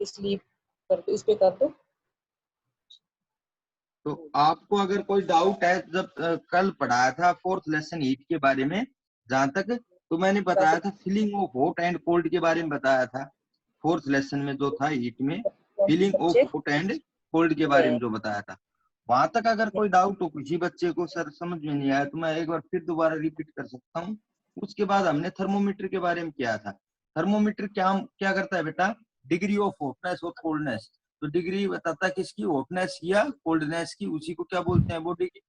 Sleep कर दो, इस पे कर दो। तो आपको अगर कोई डाउट है, जब कल पढ़ाया था फोर्थ लेसन हीट के बारे में, जहां तक तो मैंने बताया था feeling of hot and cold के बारे में बताया था। फोर्थ लेसन में जो था हीट में, फीलिंग ऑफ बच्चे हॉट एंड कोल्ड के बारे में जो बताया था, वहां तक अगर कोई डाउट हो किसी बच्चे को सर समझ में नहीं आया तो मैं एक बार फिर दोबारा रिपीट कर सकता हूँ। उसके बाद हमने थर्मोमीटर के बारे में किया था। थर्मोमीटर क्या क्या करता है बेटा, डिग्री ऑफ हॉटनेस और कोल्डनेस। तो डिग्री बताता है किसकी, हॉटनेस या कोल्डनेस की, उसी को क्या बोलते हैं, वो डिग्री।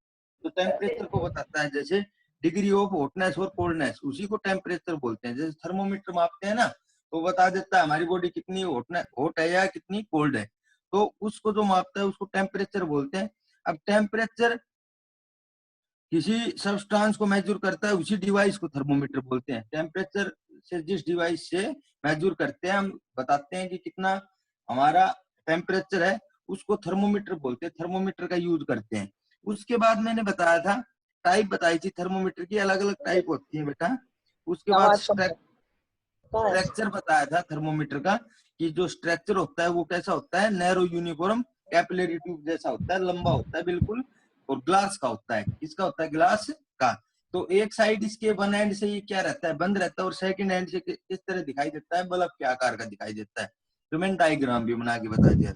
तो टेम्परेचर को बताता है, जैसे डिग्री ऑफ हॉटनेस और कोल्डनेस, उसी को टेम्परेचर बोलते हैं। जैसे थर्मोमीटर मापते हैं ना, तो बता देता है हमारी बॉडी कितनी हॉट है या कितनी कोल्ड है। तो उसको जो मापता है उसको टेम्परेचर बोलते हैं। अब टेम्परेचर किसी सब्सटेंस को मेजर करता है, उसी डिवाइस को थर्मोमीटर बोलते हैं। टेम्परेचर से जिस डिवाइस से मेजर करते हैं, हम बताते हैं कि कितना हमारा टेम्परेचर है, उसको थर्मोमीटर बोलते हैं, थर्मोमीटर का यूज करते हैं। उसके बाद मैंने बताया था, टाइप बताई थी थर्मोमीटर की, अलग अलग टाइप होती है बेटा। उसके बाद आवाज कम कहाँ है? स्ट्रक्चर बताया था थर्मोमीटर का, कि जो स्ट्रक्चर होता है वो कैसा होता है, नैरो यूनिफॉर्म कैपिलरी ट्यूब जैसा होता है, लंबा होता है बिल्कुल, और ग्लास का होता है। किसका होता है, ग्लास का। तो एक साइड इसके वन एंड से ये क्या रहता है, बंद रहता है, और सेकंड एंड से किस तरह दिखाई देता है, बल्ब के आकार का दिखाई देता है। तो मैंने डायग्राम भी बना के बता दिया।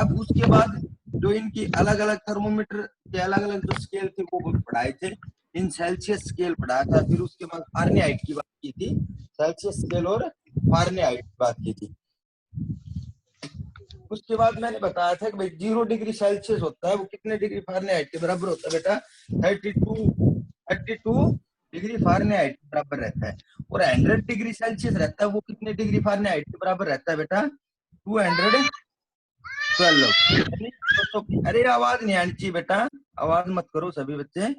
अब उसके बाद जो इनकी अलग अलग थर्मोमीटर के अलग अलग जो स्केल थे वो पढ़ाए थे। इन सेल्सियस स्केल पढ़ाया था, फिर उसके बाद फारेनहाइट की बात की थी, सेल्सियस स्केल और फारेनहाइट की बात की थी। उसके बाद मैंने बताया था कि भाई 0 डिग्री सेल्सियस होता है वो कितने डिग्री फारेनहाइट के बराबर होता है बेटा, 32 डिग्री फारेनहाइट के बराबर रहता है। और 100 डिग्री सेल्सियस रहता है वो कितने डिग्री फारेनहाइट के बराबर रहता है बेटा, 212। अरे आवाज नहीं आनी चाहिए बेटा, आवाज मत करो सभी बच्चे,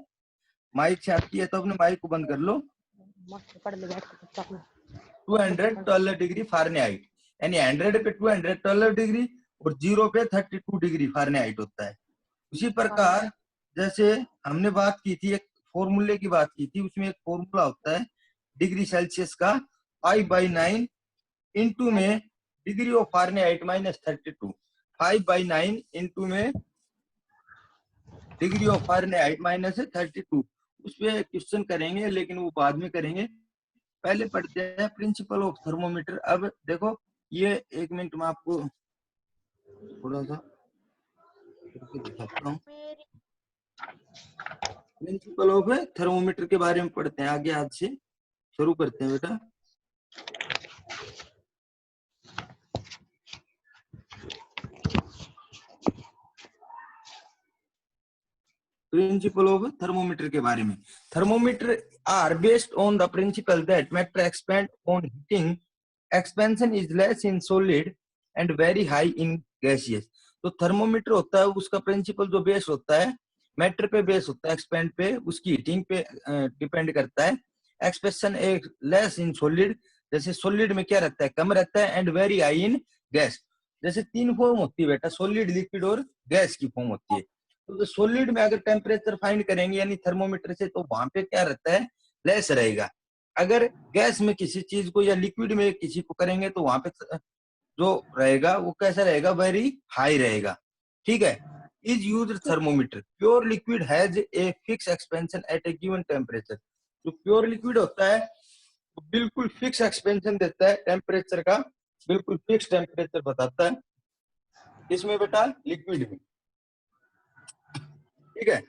माइक से आती है तो अपने माइक को बंद कर लो। 212 डिग्री फारेनहाइट, यानी 100 पे 212 डिग्री और 0 पे 32 डिग्री फारेनहाइट होता है। उसी प्रकार जैसे हमने बात की थी, एक फॉर्मूले की बात की थी, उसमें एक फॉर्मूला होता है डिग्री सेल्सियस का, 5/9 इंटू में डिग्री ऑफ फारेनहाइट -32, 5/9 इंटू में डिग्री ऑफ फारेनहाइट -32। उस पर क्वेश्चन करेंगे, लेकिन वो बाद में करेंगे, पहले पढ़ते हैं प्रिंसिपल ऑफ थर्मोमीटर। अब देखो ये 1 मिनट में आपको थोड़ा सा करके दिखाता हूँ। प्रिंसिपल ऑफ थर्मोमीटर के बारे में पढ़ते हैं आगे, आज से शुरू करते हैं बेटा। प्रिंसिपल ऑफ थर्मोमीटर के बारे में, thermometer are based on the principle that matter expand on heating, expansion is less in solid and very high in gaseous. तो थर्मोमीटर होता है, उसका प्रिंसिपल जो बेस होता है, मैटर पे बेस होता है, एक्सपेंड पे, उसकी हीटिंग पे डिपेंड करता है। एक्सपेंशन एक लेस इन सॉलिड, जैसे सॉलिड में क्या रहता है, कम रहता है, and very high in gas. जैसे 3 फॉर्म होती है बेटा, सॉलिड, लिक्विड और गैस की फॉर्म होती है। तो सॉलिड में अगर टेम्परेचर फाइंड करेंगे यानी थर्मोमीटर से, तो वहां पे क्या रहता है, लेस रहेगा। अगर गैस में किसी चीज को या लिक्विड में किसी को करेंगे तो वहां पे जो रहेगा वो कैसा रहेगा, वेरी हाई रहेगा। ठीक है। Is use thermometer, pure liquid has a fix expansion at a given temperature. जो प्योर लिक्विड होता है वो बिल्कुल फिक्स एक्सपेंशन देता है टेम्परेचर का, बिल्कुल फिक्स टेम्परेचर बताता है। इसमें बेटा लिक्विड में, ठीक है।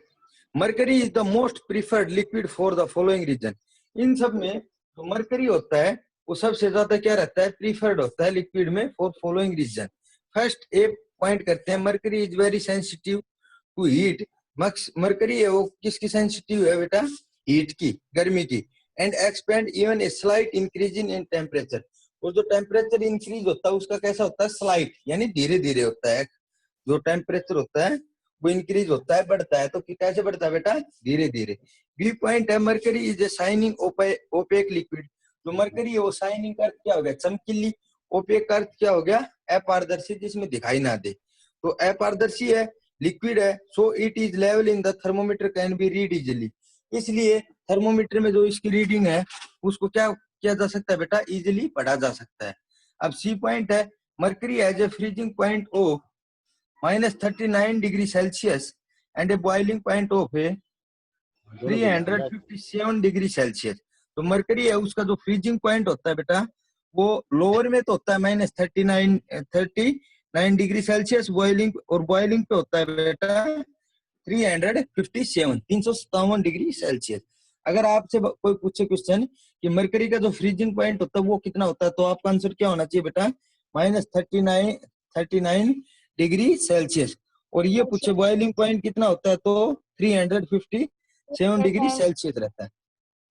Mercury is the most preferred liquid for the following reason. इन सब में जो मरकरी होता है वो सबसे ज्यादा क्या रहता है, प्रीफर्ड होता है लिक्विड में, for following reason. First A point करते हैं, mercury is very sensitive to heat. Mercury है वो किसकी सेंसिटिव है बेटा, हीट की, गर्मी की। And expand even a slight increase in temperature. और जो टेम्परेचर इंक्रीज होता है उसका कैसा होता है, स्लाइट, यानी धीरे धीरे होता है। जो टेम्परेचर होता है वो इंक्रीज होता है, बढ़ता है, तो कैसे बढ़ता है बेटा, धीरे धीरे। बी पॉइंट है, mercury is a shining opaque liquid. जो मरकरी है वो शाइनिंग का अर्थ क्या हो गया, चमकीली, ओपेक का अर्थ क्या हो गया, अपारदर्शी, जिसमें दिखाई ना दे। तो अपारदर्शी है, लिक्विड है, so it is level in the thermometer can be read easily. इसलिए थर्मोमीटर में जो इसकी रीडिंग है उसको क्या किया जा सकता है बेटा, इजिली पढ़ा जा सकता है। अब सी पॉइंट है, mercury has a freezing point of -39 degrees Celsius and a boiling point of a 357 degree Celsius. तो मरकरी है उसका जो फ्रीजिंग पॉइंट होता है बेटा वो लोअर में तो होता है -39 डिग्री सेल्सियस बॉइलिंग, और बॉइलिंग पे होता है बेटा 357 डिग्री सेल्सियस। अगर आपसे कोई पूछे क्वेश्चन कि मरकरी का जो फ्रीजिंग पॉइंट होता है वो कितना होता है, तो आपका आंसर क्या होना चाहिए बेटा, -39 डिग्री सेल्सियस। और ये पूछे बॉइलिंग पॉइंट कितना होता है तो 357 डिग्री सेल्सियस रहता है,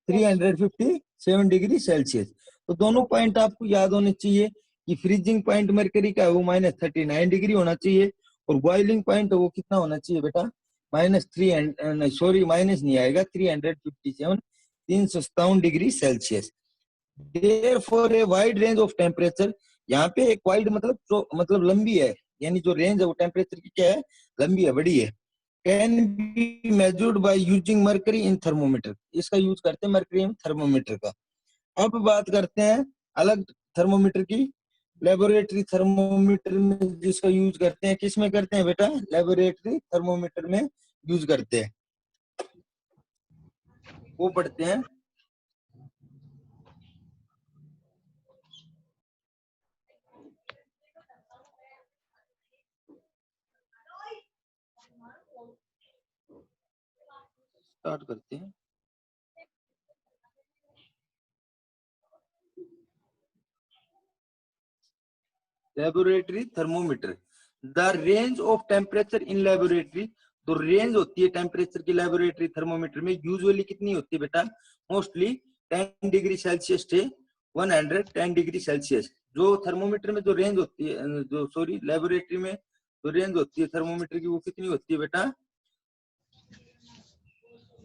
357 डिग्री सेल्सियस। तो दोनों पॉइंट आपको याद होने चाहिए कि फ्रीजिंग पॉइंट मरकरी का है वो -39 डिग्री होना चाहिए, और बॉइलिंग पॉइंट वो कितना होना चाहिए बेटा, माइनस नहीं आएगा, 357 degree Celsius. Therefore, a wide range of temperature, यहाँ पे एक वाइड मतलब लंबी है, यानी जो रेंज है वो टेम्परेचर की क्या है, लंबी है, बड़ी है। Can be measured by using mercury in thermometer, इसका यूज करते हैं मर्करी इन थर्मोमीटर का। अब बात करते हैं अलग थर्मोमीटर की, लेबोरेटरी थर्मोमीटर में जिसका यूज करते हैं, किस में करते हैं बेटा, लेबोरेटरी थर्मोमीटर में यूज करते हैं, वो पढ़ते हैं। स्टार्ट करते हैं। Laboratory thermometer, the range of temperature in laboratory, तो रेंज होती है टेम्परेचर की लेबोरेटरी थर्मोमीटर में यूजुअली कितनी होती है बेटा, मोस्टली 10 डिग्री सेल्सियस से 110 डिग्री सेल्सियस। जो थर्मोमीटर में जो रेंज होती है, जो सॉरी लेबोरेटरी में जो रेंज होती है थर्मोमीटर की वो कितनी होती है बेटा,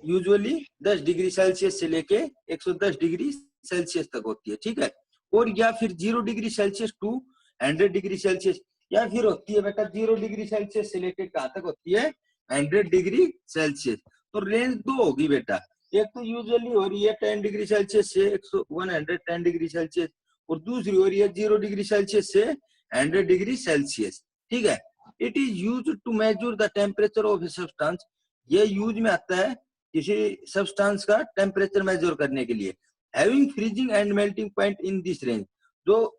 यूजुअली 10 डिग्री सेल्सियस से लेके 110 डिग्री सेल्सियस तक होती है, ठीक है। और या फिर 0 degree Celsius to 100 degree Celsius, या फिर होती है बेटा 0 डिग्री सेल्सियस से लेके कहां तक होती है, 100 डिग्री सेल्सियस। तो रेंज दो होगी बेटा, एक तो यूजुअली हो रही है 10 डिग्री सेल्सियस से 110 डिग्री सेल्सियस, और दूसरी हो रही है 0 डिग्री सेल्सियस से 100 डिग्री सेल्सियस, ठीक है। It is used to measure the temperature of a substance, ये यूज में आता है किसी सब्सटेंस का टेम्परेचर मेजर करने के लिए। Having freezing and melting point in this range, जो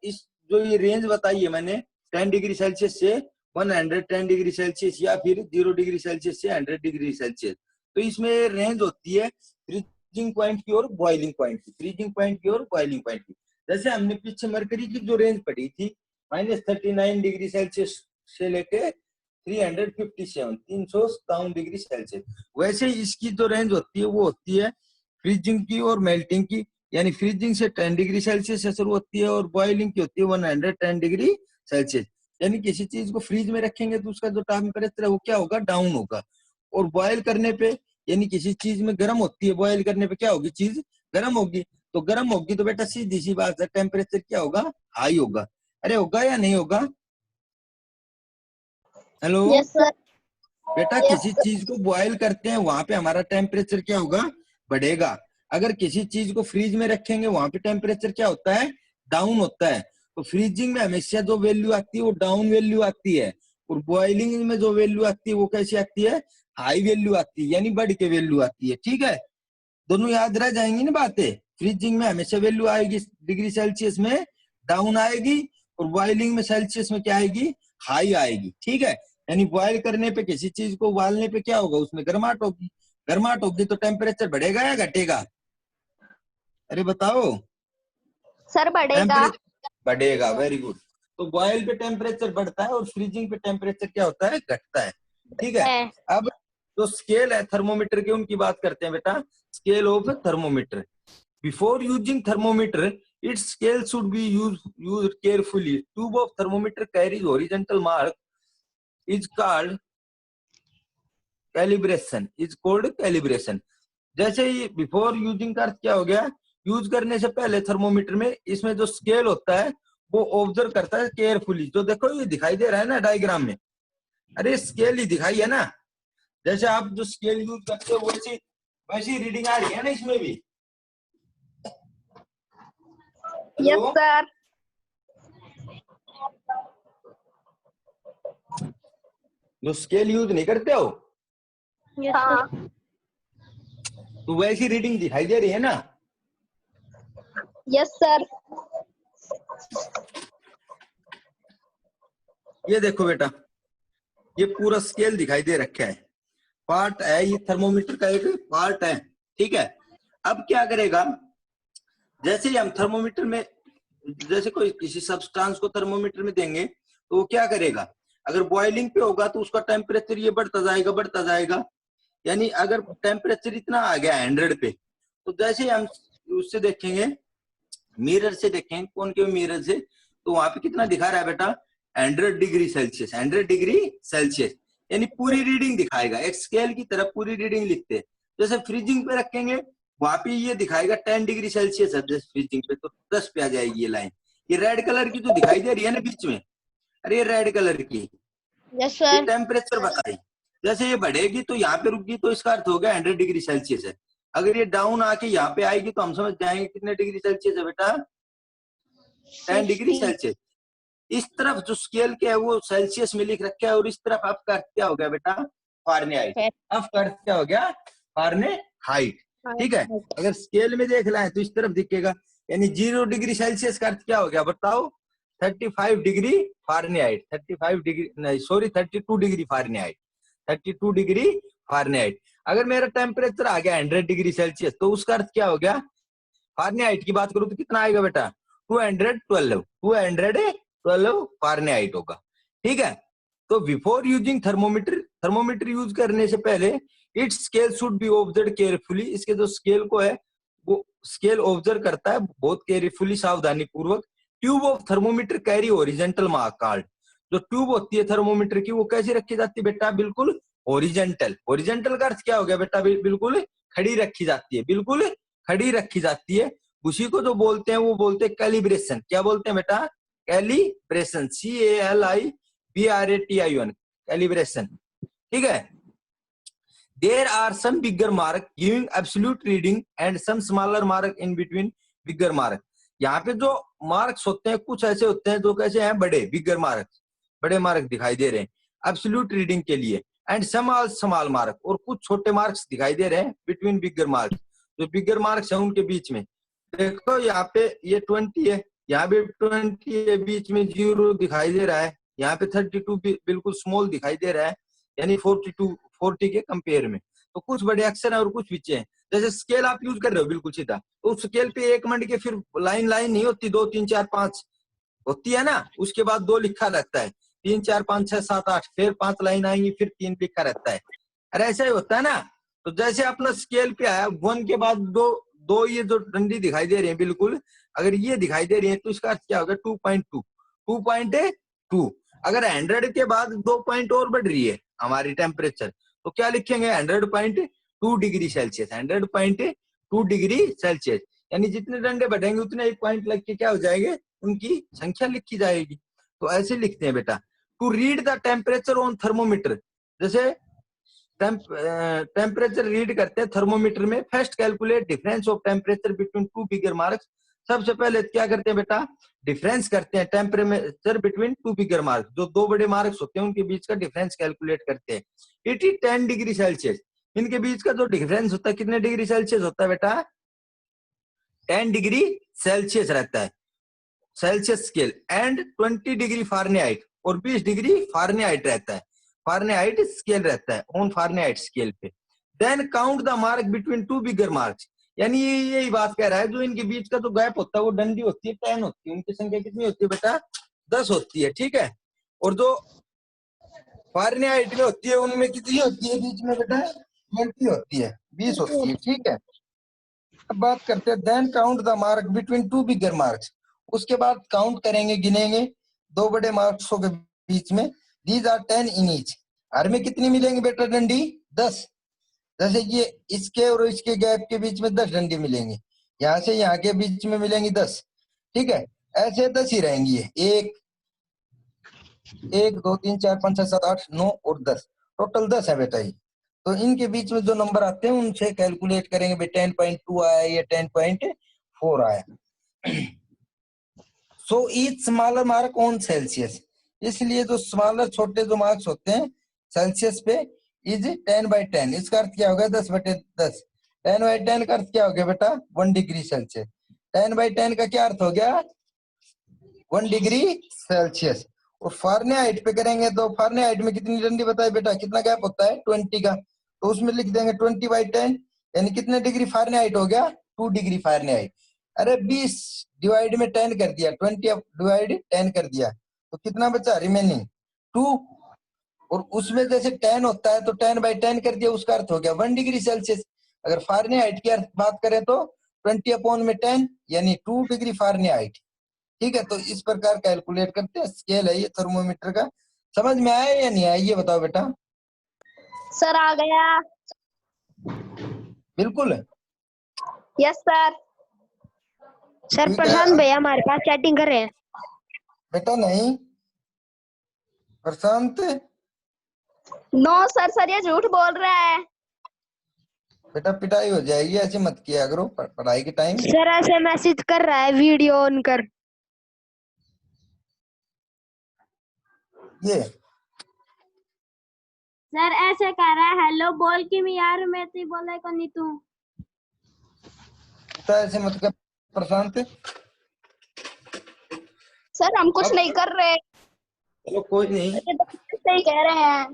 ये रेंज बताई है मैंने 10 डिग्री सेल्सियस से 110 डिग्री सेल्सियस, या फिर 0 डिग्री सेल्सियस से 100 डिग्री सेल्सियस, तो इसमें रेंज होती है फ्रीजिंग पॉइंट की और बॉइलिंग पॉइंट की, फ्रीजिंग पॉइंट की और बॉइलिंग पॉइंट की। जैसे हमने पीछे मरकरी की जो रेंज पढ़ी थी -39 डिग्री सेल्सियस से लेके 357 डिग्री सेल्सियस, वैसे इसकी जो रेंज होती है वो होती है फ्रीजिंग की और मेल्टिंग की, यानी फ्रीजिंग से 10 डिग्री सेल्सियस से शुरू होती है और बॉइलिंग की होती है 110 डिग्री सेल्सियस। यानी किसी चीज को फ्रीज में रखेंगे तो उसका जो टेम्परेचर है वो क्या होगा, डाउन होगा, और बॉयल करने पे यानी किसी चीज में गर्म होती है, बॉयल करने पे क्या होगी, चीज गर्म होगी, तो गर्म होगी तो बेटा सीधी सी बात है टेम्परेचर क्या होगा, हाई होगा। अरे होगा या नहीं होगा, हेलो यस सर। बेटा, किसी चीज को बॉयल करते हैं वहां पे हमारा टेम्परेचर क्या होगा, बढ़ेगा। अगर किसी चीज को फ्रीज में रखेंगे वहां पे टेम्परेचर क्या होता है, डाउन होता है। तो फ्रीजिंग में हमेशा जो वैल्यू आती है वो डाउन वैल्यू आती है, और बॉइलिंग में जो वैल्यू आती है वो कैसी आती है, हाई वैल्यू आती है, यानी बढ़ के वैल्यू आती है, ठीक है। दोनों याद रह जाएंगी ना बातें, फ्रीजिंग में हमेशा वैल्यू आएगी डिग्री सेल्सियस में डाउन आएगी, और बॉइलिंग में सेल्सियस में क्या आएगी, हाई आएगी, ठीक है। यानी बॉयल करने पे किसी चीज को उबालने पे क्या होगा, उसमें गर्माहट होगी, गर्माहट होगी तो टेम्परेचर बढ़ेगा या घटेगा, अरे बताओ। सर बढ़ेगा। बढ़ेगा, वेरी गुड। तो बॉयल पे टेम्परेचर बढ़ता है और फ्रीजिंग पे टेम्परेचर क्या होता है, घटता है, ठीक है। अब जो स्केल है थर्मोमीटर के उनकी बात करते हैं बेटा, scale of thermometer. Before using thermometer its scale should be used carefully. Tube of thermometer carries horizontal mark is called calibration, is called calibration। जैसे ही बिफोर यूजिंग का अर्थ क्या हो गया, यूज करने से पहले थर्मोमीटर में इसमें जो स्केल होता है वो ऑब्जर्व करता है केयरफुली। जो देखो ये दिखाई दे रहा है ना डायग्राम में, अरे स्केल ही दिखाई है ना, जैसे आप जो स्केल यूज करते हो वैसी रीडिंग आ रही है ना इसमें भी। Yes sir. जो स्केल यूज नहीं करते हो हाँ तो वैसी रीडिंग दिखाई दे रही है ना। Yes sir. ये देखो बेटा, ये पूरा स्केल दिखाई दे रखा है, पार्ट है, ये थर्मोमीटर का एक पार्ट है, ठीक है। अब क्या करेगा, जैसे ही हम थर्मोमीटर में, जैसे कोई किसी सब्सटेंस को थर्मोमीटर में देंगे तो वो क्या करेगा, अगर बॉइलिंग पे होगा तो उसका टेम्परेचर ये बढ़ता जाएगा। यानी अगर टेम्परेचर इतना आ गया 100 पे, तो जैसे ही हम उससे देखेंगे, मिरर से देखेंगे, कौन के मिरर से, तो वहां पे कितना दिखा रहा है बेटा, 100 डिग्री सेल्सियस, 100 डिग्री सेल्सियस, यानी पूरी रीडिंग दिखाएगा। एक स्केल की तरफ पूरी रीडिंग लिखते हैं। जैसे फ्रीजिंग पे रखेंगे, वहां पे ये दिखाएगा 10 डिग्री सेल्सियस है जैसे फ्रीजिंग पे, तो 10 पे आ जाएगी ये लाइन। ये रेड कलर की जो दिखाई दे रही है ना बीच में, अरे ये रेड कलर की, यस ये सर। टेम्परेचर बताई। जैसे ये बढ़ेगी तो यहाँ पे रुकगी, तो इसका अर्थ हो गया 100 डिग्री सेल्सियस है। अगर ये डाउन आके यहाँ पे आएगी तो हम समझ जाएंगे कितने डिग्री सेल्सियस है बेटा, 10 डिग्री सेल्सियस। इस तरफ जो स्केल के है वो सेल्सियस में लिख रखा है, और इस तरफ आपका अर्थ क्या हो गया बेटा, फारेनहाइट। आपका अर्थ क्या हो गया, फारेनहाइट, ठीक है। अगर स्केल में देख रहे हैं तो इस तरफ दिखेगा, यानी 0 डिग्री सेल्सियस का अर्थ क्या हो गया बताओ, 35 डिग्री फारेनहाइट, 35 डिग्री नहीं sorry 32 degree Fahrenheit, 32 degree Fahrenheit. अगर मेरा टेम्परेचर आ गया 100 डिग्री सेल्सियस, तो उसका अर्थ क्या हो गया, फारेनहाइट की बात करूं तो कितना आएगा बेटा, 212 फारेनहाइट होगा, ठीक है। तो बिफोर यूजिंग थर्मोमीटर यूज करने से पहले it's scale should be observe carefully, इसके जो स्केल को है वो स्केल ऑब्जर्व करता है बहुत केयरफुली, सावधानी पूर्वक। Tube of thermometer carry horizontal mark card, जो ट्यूब होती है थर्मोमीटर की वो कैसी रखी जाती है बेटा, बिल्कुल ओरिजेंटल। ओरिजेंटल का अर्थ क्या हो गया बेटा, बिल्कुल खड़ी रखी जाती है, बिल्कुल खड़ी रखी जाती है। उसी को जो बोलते हैं वो बोलते हैं कैलिब्रेशन। क्या बोलते हैं बेटा, कैलिब्रेशन, CALIBRATION, कैलिब्रेशन, ठीक है। There are some bigger mark giving absolute reading and some smaller mark in between bigger mark. यहाँ पे जो मार्क्स होते हैं कुछ ऐसे होते हैं जो कैसे हैं, बड़े बिगर मार्क, बड़े मार्क दिखाई दे रहे हैं एब्सोल्यूट रीडिंग के लिए, and some are small mark, और कुछ छोटे मार्क्स दिखाई दे रहे हैं बिटवीन बिगर मार्क्स, जो बिगर मार्क्स है उनके बीच में। देखो यहाँ पे ये 20 है, यहाँ पे 20 है, बीच में 0 दिखाई दे रहा है, यहाँ पे 32 बिल्कुल स्मॉल दिखाई दे रहा है, यानी 40 के कंपेयर में। तो कुछ बड़े अक्षर हैं और कुछ पीछे हैं। जैसे स्केल आप यूज कर रहे हो बिल्कुल सीधा, तो उस स्केल पे एक मंड के फिर लाइन नहीं होती, 2 3 4 5 होती है ना, उसके बाद 2 लिखा रहता है, 3 4 5 6 7 8, फिर 5 लाइन आएंगी, फिर 3 लिखा रहता है। अरे ऐसा ही होता है ना। तो जैसे अपना स्केल पे आया 1 के बाद दो ये जो डंडी दिखाई दे रही है बिल्कुल, अगर ये दिखाई दे रही है तो इसका अर्थ क्या होगा, 2.2। अगर 100 के बाद 2 पॉइंट और बढ़ रही है हमारी टेम्परेचर, तो क्या लिखेंगे, 100.2 डिग्री सेल्सियस, 100.2 डिग्री सेल्सियस। यानी जितने डंडे बढ़ेंगे उतने एक पॉइंट लग के क्या हो जाएंगे, उनकी संख्या लिखी जाएगी। तो ऐसे लिखते हैं बेटा। To read the temperature on thermometer, जैसे टेम्परेचर रीड करते हैं थर्मोमीटर में, first calculate difference of temperature between 2 bigger marks. सबसे पहले क्या करते हैं बेटा, डिफरेंस करते हैं टेम्परेचर बिटवीन 2 बिगर मार्क्स, जो 2 बड़े मार्क्स होते हैं उनके बीच का डिफरेंस कैलकुलेट करते हैं। इट इज 10 डिग्री सेल्सियस, इनके बीच का जो डिफरेंस होता है कितने डिग्री सेल्सियस होता है बेटा, 10 डिग्री सेल्सियस रहता है Celsius scale, and 20 degree Fahrenheit, और 20 डिग्री फारेनहाइट रहता है, फारेनहाइट स्केल रहता है ऑन फारेनहाइट स्केल पे। Then count the mark between 2 bigger marks, यानी यही बात कह रहा है, जो इनके बीच का जो गैप होता है वो डंडी होती है 10 होती है, उनकी संख्या कितनी होती है बेटा, 10 होती है, ठीक है। और जो फारेनहाइट में होती है उनमें कितनी होती है बीच में बेटा, 20 होती है, 20 होती है, ठीक है। अब बात करते हैं then count the mark between 2 bigger marks, उसके बाद काउंट करेंगे, गिनेंगे 2 बड़े मार्क्सों के बीच में। दीज आर 10 इन ईच, हर में कितनी मिलेंगी बेटा डंडी, 10। जैसे ये इसके और इसके गैप के बीच में 10 डंडी मिलेंगी, यहाँ से यहाँ के बीच में मिलेंगी 10, ठीक है। ऐसे 10 ही रहेंगी, 1 2 3 4 5 6 7 8 9 और 10, टोटल 10 है बेटा ये। तो इनके बीच में जो नंबर आते हैं उनसे कैलकुलेट करेंगे भाई 10.2 आया या 10.4 आया। So each smaller mark on Celsius, इसलिए जो स्मॉलर छोटे जो मार्क्स होते हैं सेल्सियस पे इज 10/10। इसका अर्थ क्या होगा? 10/10। 10/10 का अर्थ क्या हो गया बेटा? 1 डिग्री सेल्सियस। 10/10 का क्या अर्थ हो गया? 1 डिग्री सेल्सियस। और फारेनहाइट पे करेंगे तो फारेनहाइट में कितनी डंडी बताए बेटा? कितना गैप होता है? 20 का। तो उसमें लिख देंगे 20/10, यानी कितने डिग्री फारेनहाइट हो गया? 2 डिग्री फारेनहाइट। अरे 20 डिवाइड में 10 कर दिया, 20 डिवाइड 10 कर दिया, तो कितना बचा? रिमेनिंग 2। और उसमें जैसे 10 होता है तो 10/10 कर दिया, उसका अर्थ हो गया 1 डिग्री सेल्सियस। अगर फारेनहाइट की बात करें तो 20/10 यानी 2 डिग्री फारेनहाइट। ठीक है, तो इस प्रकार कैलकुलेट करते हैं। स्केल है ये थर्मोमीटर का। समझ में आया या नहीं आया ये बताओ बेटा? सर आ गया। बिल्कुल। Yes sir. सर ठीक है, प्रशांत भैया हमारे पास चैटिंग कर रहे हैं। बेटा नहीं प्रशांत, नो सर, सर ये झूठ बोल रहा है। बेटा पिटाई हो जाएगी, ऐसे मत किया करो पढ़ाई के टाइम। सर ऐसे मैसेज कर रहा है वीडियो ऑन कर। ये सर ऐसे कह रहा है हेलो बोल कि मैं यार मैं तो बोले को नहीं तू। बेटा ऐसे मत कर प्रशांत। सर हम कुछ अब- नहीं कर रहे, चलो कोई नहीं। ये तो सही कह रहे हैं।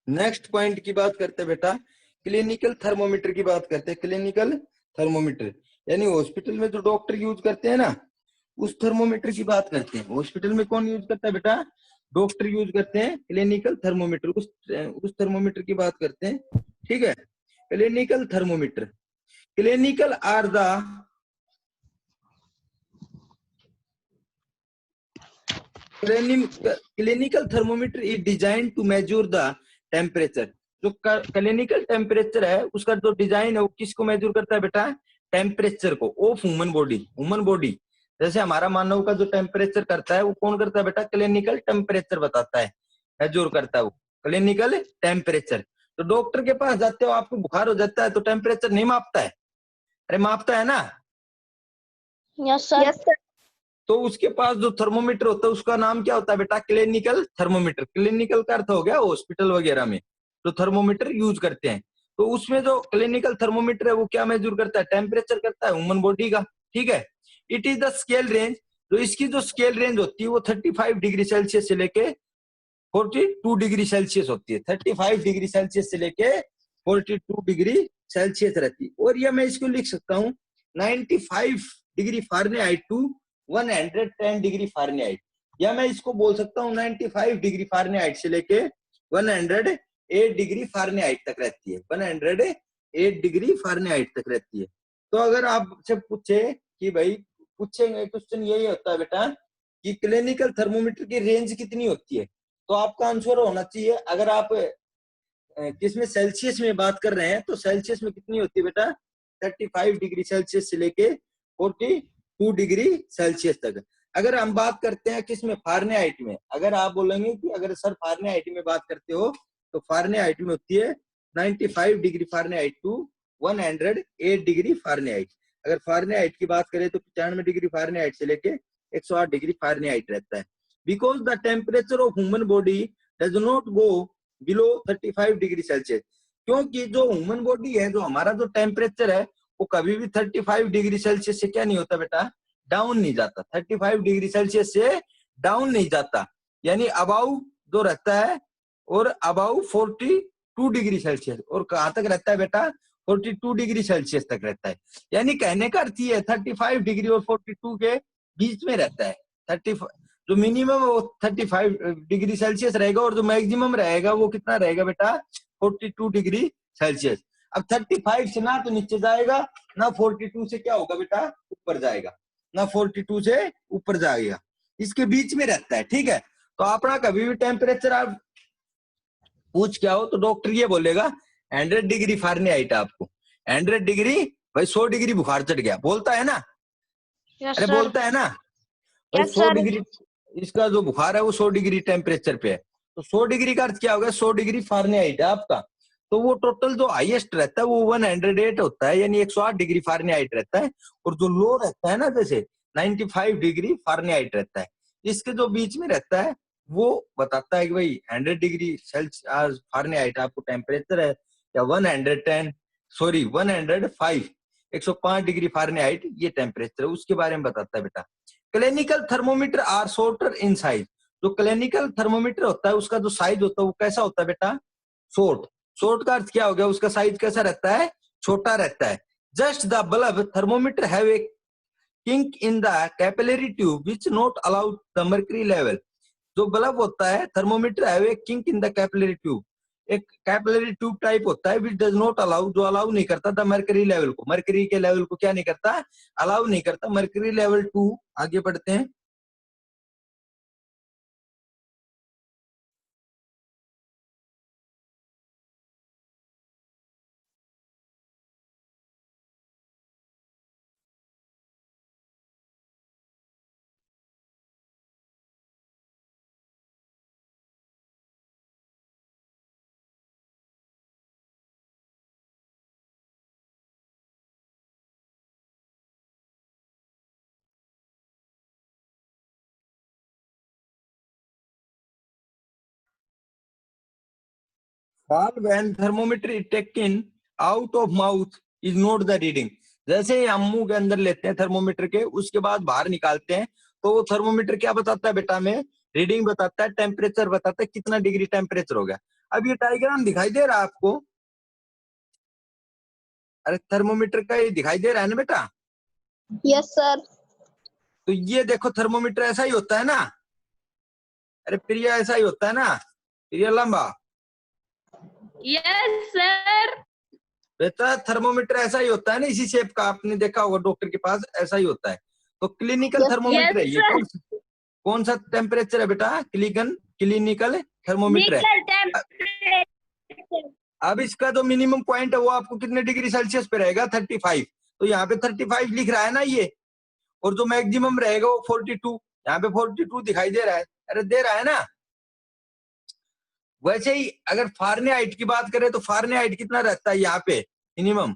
नेक्स्ट पॉइंट की बात करते हैं बेटा, क्लिनिकल थर्मोमीटर की बात करते हैं। क्लिनिकल थर्मोमीटर यानी हॉस्पिटल में जो डॉक्टर यूज करते हैं ना, उस थर्मोमीटर की बात करते हैं। हॉस्पिटल में कौन यूज करता है बेटा? डॉक्टर यूज करते हैं क्लिनिकल थर्मोमीटर। उस थर्मोमीटर की बात करते हैं। ठीक है, clinical thermometer. Clinical are the clinical thermometer is design to measure the temperature. जो क्लिनिकल टेम्परेचर है उसका जो डिजाइन है वो किसको मेजर करता है बेटा? टेम्परेचर को of human body. Human body जैसे हमारा मानव का जो टेम्परेचर करता है वो कौन करता है बेटा? क्लिनिकल टेम्परेचर बताता है, मेजर करता है वो क्लिनिकल टेम्परेचर। तो डॉक्टर के पास जाते हो, आपको बुखार हो जाता है तो टेम्परेचर नहीं मापता है? अरे मापता है ना? Yes sir. Yes sir. तो उसके पास जो थर्मोमीटर होता है उसका नाम क्या होता है बेटा? Clinical thermometer. क्लिनिकल का अर्थ हो गया हॉस्पिटल वगैरह में जो थर्मोमीटर यूज करते हैं। तो उसमें जो क्लिनिकल थर्मोमीटर है वो क्या मेजर करता है? टेम्परेचर करता है ह्यूमन बॉडी का। ठीक है, it is the scale range. तो इसकी जो स्केल रेंज होती है वो 35 डिग्री सेल्सियस से लेके 42 डिग्री सेल्सियस होती है। 35 डिग्री सेल्सियस से लेके 42 डिग्री सेल्सियस रहती है। और ये मैं इसको लिख सकता हूँ 95 degree Fahrenheit to 110 degree Fahrenheit, या मैं इसको बोल सकता हूँ 95 डिग्री फारेनहाइट से लेके 108 डिग्री फारेनहाइट तक रहती है। 108 डिग्री फारेनहाइट तक रहती है। तो अगर आपसे पूछे कि भाई, पूछेंगे क्वेश्चन यही होता है बेटा कि क्लिनिकल थर्मोमीटर की रेंज कितनी होती है, तो आपका आंसर होना चाहिए, अगर आप किसमें सेल्सियस में बात कर रहे हैं तो सेल्सियस में कितनी होती है बेटा? 35 डिग्री सेल्सियस से लेके 42 डिग्री सेल्सियस तक। अगर हम बात करते हैं किसमें? फारेनहाइट में। अगर आप बोलेंगे कि अगर सर फारेनहाइट में बात करते हो तो फारेनहाइट में होती है 95 degree Fahrenheit to 108 degree Fahrenheit. अगर फारेनहाइट की बात करें तो 95 डिग्री फारेनहाइट से लेके 108 डिग्री फारेनहाइट रहता है। Because the temperature of human body does not go below 35 degree Celsius. क्योंकि जो ह्यूमन बॉडी है, जो हमारा जो टेम्परेचर है वो कभी भी 35 डिग्री सेल्सियस से क्या नहीं होता बेटा? डाउन नहीं जाता। 35 डिग्री सेल्सियस से डाउन नहीं जाता, यानी अबाउ जो रहता है, और अबाउ 42 डिग्री सेल्सियस। और कहाँ तक रहता है बेटा? 42 डिग्री सेल्सियस तक रहता है। यानी कहने का अर्थ ये है 35 डिग्री और 42 के बीच में रहता है। 35 जो मिनिमम वो 35 डिग्री सेल्सियस रहेगा और जो मैक्सिमम रहेगा वो कितना रहेगा बेटा 42 डिग्री सेल्सियस। अब 35 से ना तो नीचे जाएगा ना 42 से क्या होगा बेटा ऊपर जाएगा, ना 42 से ऊपर जाएगा, इसके बीच में रहता है। ठीक है, तो अपना कभी भी टेम्परेचर आप पूछ क्या हो तो डॉक्टर ये बोलेगा 100 डिग्री फारेनहाइट आपको, 100 डिग्री भाई 100 डिग्री बुखार चढ़ गया, बोलता है ना, अरे बोलता है ना भाई 100 डिग्री इसका जो बुखार है वो 100 डिग्री टेम्परेचर पे है, तो 100 डिग्री का अर्थ क्या होगा 100 डिग्री फारेनहाइट है आपका, तो वो टोटल जो हाईएस्ट रहता है वो 108 होता है, यानी 108 डिग्री फारेनहाइट रहता है, और जो लो रहता है ना जैसे 95 डिग्री फारेनहाइट रहता है, इसके जो बीच में रहता है वो बताता है कि भाई 100 डिग्री सेल्सियस फारेनहाइट आपको टेम्परेचर है, या 105 डिग्री फारेनहाइट ये टेम्परेचर है, उसके बारे में बताता है बेटा। Clinical thermometer are shorter in size, जो क्लिनिकल थर्मोमीटर होता है उसका जो साइज होता है वो कैसा होता है बेटा शॉर्ट। शॉर्ट का अर्थ क्या हो गया, उसका साइज कैसा रहता है छोटा रहता है। Just the bulb thermometer have a kink in the capillary tube which not allow the mercury level, जो बल्ब होता है thermometer have a kink in the capillary tube, एक कैपिलरी ट्यूब टाइप होता है विच डज नॉट अलाउ, जो allow नहीं करता the mercury level को, मर्करी के लेवल को क्या नहीं करता अलाउ नहीं करता, मर्करी लेवल 2। आगे बढ़ते हैं। Fall when thermometer is taken out of mouth is not the reading, जैसे ही हम मुंह के अंदर लेते हैं थर्मोमीटर के उसके बाद बाहर निकालते हैं तो वो थर्मोमीटर क्या बताता है बेटा में रीडिंग बताता है, टेम्परेचर बताता है कितना डिग्री टेम्परेचर हो गया। अब ये डायग्राम दिखाई दे रहा है आपको, अरे थर्मोमीटर का ये दिखाई दे रहा है ना बेटा। Yes sir. तो ये देखो थर्मोमीटर ऐसा ही होता है ना, अरे प्रिया ऐसा ही होता है ना, प्रिया लंबा। Yes sir. बेटा थर्मोमीटर ऐसा ही होता है ना, इसी शेप का, आपने देखा होगा डॉक्टर के पास ऐसा ही होता है। तो क्लिनिकल Yes, थर्मोमीटर है yes, ये, कौन सा टेम्परेचर है बेटा क्लिनिकल थर्मोमीटर है। अब इसका जो मिनिमम पॉइंट है वो आपको कितने डिग्री सेल्सियस पे रहेगा 35, तो यहाँ पे 35 लिख रहा है ना ये, और जो मैक्सिमम रहेगा वो 42, यहाँ पे 42 दिखाई दे रहा है, अरे दे रहा है ना। वैसे ही अगर फारेनहाइट की बात करें तो फारेनहाइट कितना रहता है यहाँ पे मिनिमम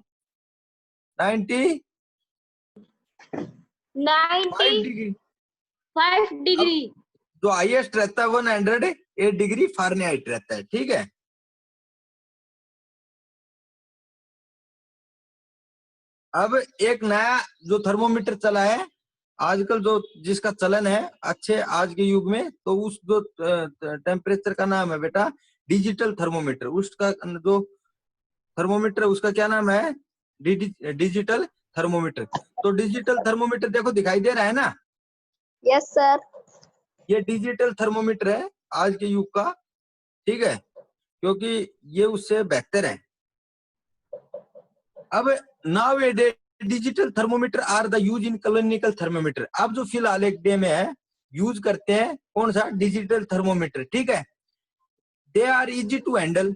95 डिग्री, 5 डिग्री। जो हाईएस्ट रहता है 108 डिग्री फारेनहाइट रहता है। ठीक है, अब एक नया जो थर्मोमीटर चला है आजकल, जो जिसका चलन है अच्छे आज के युग में, तो उस जो टेम्परेचर का नाम है बेटा डिजिटल थर्मोमीटर। उसका जो थर्मोमीटर उसका क्या नाम है डिजिटल थर्मोमीटर। तो डिजिटल थर्मोमीटर देखो दिखाई दे रहा है ना। Yes sir. ये डिजिटल थर्मोमीटर है आज के युग का, ठीक है, क्योंकि ये उससे बेहतर है। अब nowadays digital thermometer are the use in clinical thermometer. अब जो फिलहाल एक डे में है यूज करते हैं कौन सा डिजिटल थर्मोमीटर। ठीक है, they are easy to handle,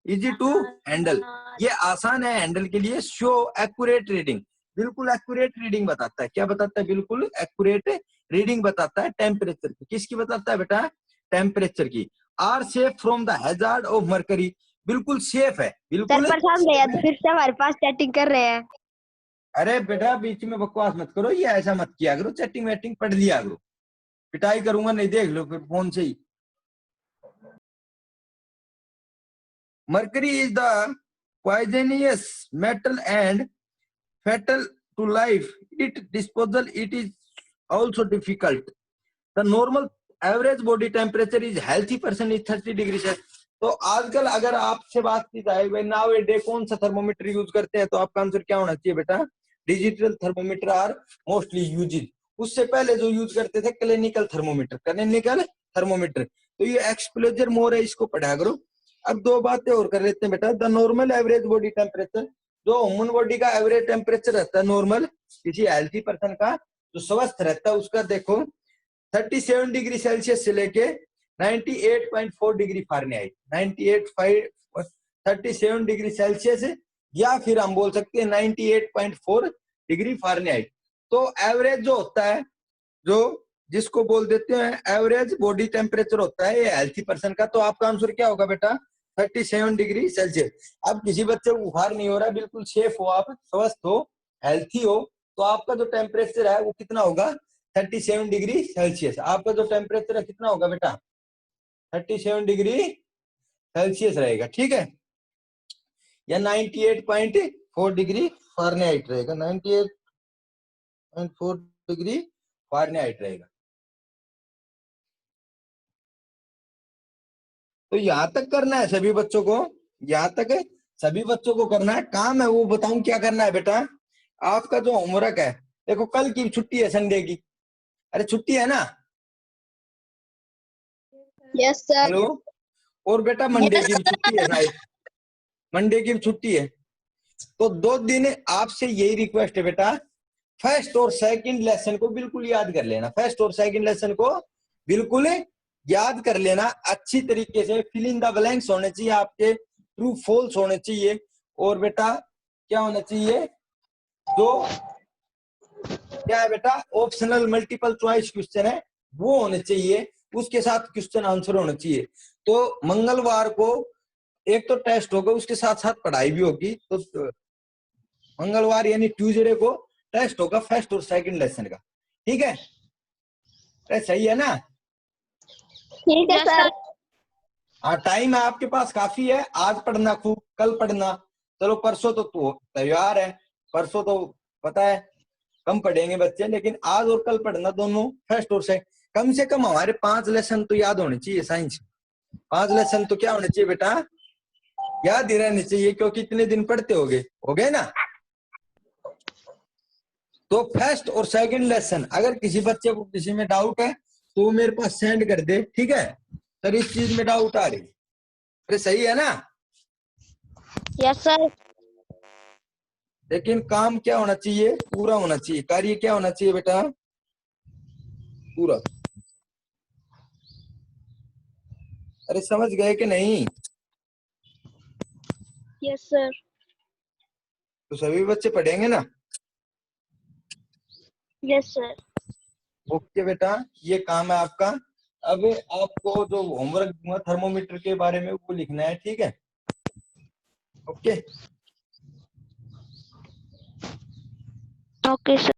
easy to handle, ये आसान है हैंडल के लिए। शो एक्यूरेट रीडिंग, बिल्कुल एक्यूरेट रीडिंग बताता है। क्या बताता है, बिल्कुल एक्यूरेट रीडिंग बताता है टेम्परेचर की। किसकी बताता है बेटा, टेम्परेचर की। Are safe from the hazard of mercury, बिल्कुल सेफ है, बिल्कुल सर प्रशांत भैया तो फिर से हमारे पास चैटिंग कर रहे हैं। अरे बेटा बीच में बकवास मत करो, ये ऐसा मत किया करो, चैटिंग वैटिंग पढ़ लिया करो, पिटाई करूंगा नहीं, देख लो फिर फोन से ही। Mercury is the poisonous metal and fatal to life. Its disposal it is also difficult. The normal average body temperature is healthy person is 30 degree से। तो आजकल अगर आपसे बात की जाए भाई नाउ ए डे कौन सा थर्मोमीटर यूज करते हैं, तो आपका आंसर क्या होना चाहिए बेटा, digital thermometer are mostly used. उससे पहले जो यूज करते थे क्लिनिकल थर्मोमीटर। तो ये एक्सपोजर मोर है, इसको पढ़ा करो। अब दो बातें और कर लेते हैं बेटा। The normal average body temperature, जो ह्यूमन बॉडी का एवरेज टेम्परेचर रहता है नॉर्मल, किसी हेल्थी पर्सन का जो स्वस्थ रहता है उसका, देखो 37 डिग्री सेल्सियस से लेके 98.4 डिग्री फारेनहाइट, 37 डिग्री सेल्सियस, या फिर हम बोल सकते हैं 98.4 डिग्री फारेनहाइट। तो एवरेज जो होता है, जो जिसको बोल देते हैं एवरेज बॉडी टेम्परेचर होता है ये हेल्थी पर्सन का। तो आपका आंसर क्या होगा बेटा? 37 डिग्री सेल्सियस। अब किसी बच्चे को बुखार नहीं हो रहा, बिल्कुल सेफ हो, आप स्वस्थ हो, हेल्थी हो, तो आपका जो टेम्परेचर है वो कितना होगा? 37 डिग्री सेल्सियस। आपका जो टेम्परेचर है कितना होगा बेटा? 37 डिग्री सेल्सियस रहेगा, ठीक है, या 98.4 डिग्री फारेनहाइट रहेगा, 98.4 डिग्री फारेनहाइट रहेगा। तो यहां तक करना है सभी बच्चों को, यहां तक सभी बच्चों को करना है। काम है वो बताऊं क्या करना है बेटा। आपका जो होमवर्क है, देखो कल की छुट्टी है, संडे की, अरे छुट्टी है ना? Yes sir. हेलो। और बेटा मंडे की भी छुट्टी है शायद, मंडे की भी छुट्टी है। तो 2 दिन आपसे यही रिक्वेस्ट है बेटा, फर्स्ट और सेकंड लेसन को बिल्कुल याद कर लेना। फर्स्ट और सेकंड लेसन को बिल्कुल याद कर लेना अच्छी तरीके से। फिल इन द ब्लैंक्स होने चाहिए आपके, ट्रू फॉल्स होने चाहिए, और बेटा क्या होना चाहिए, जो क्या है बेटा, ऑप्शनल मल्टीपल चॉइस क्वेश्चन है वो होने चाहिए, उसके साथ क्वेश्चन आंसर होना चाहिए। तो मंगलवार को एक तो टेस्ट होगा, उसके साथ साथ पढ़ाई भी होगी। तो मंगलवार यानी ट्यूसडे को टेस्ट होगा फर्स्ट और सेकंड लेसन का, ठीक है? अरे सही है ना? ठीक है सर। हाँ, टाइम है आपके पास काफी है। आज पढ़ना खूब, कल पढ़ना, चलो परसों तो तैयार है, परसों तो पता है कम पढ़ेंगे बच्चे, लेकिन आज और कल पढ़ना दोनों, फर्स्ट और सेकंड। कम से कम हमारे 5 लेसन तो याद होने चाहिए साइंस, 5 लेसन तो क्या होने चाहिए बेटा? याद ही रहने चाहिए, क्योंकि इतने दिन पढ़ते हो गए ना। तो फर्स्ट और सेकंड लेसन, अगर किसी बच्चे को किसी में डाउट है तो वो मेरे पास सेंड कर दे, ठीक है सर, इस चीज में डाउट आ रही। अरे सही है ना? Yes sir. लेकिन काम क्या होना चाहिए? पूरा होना चाहिए। कार्य क्या होना चाहिए बेटा? पूरा। अरे समझ गए कि नहीं? Yes sir. तो सभी बच्चे पढ़ेंगे ना? Yes sir. ओके बेटा, ये काम है आपका। अब आपको जो होमवर्क दूंगा थर्मोमीटर के बारे में वो लिखना है, ठीक है? Okay okay sir.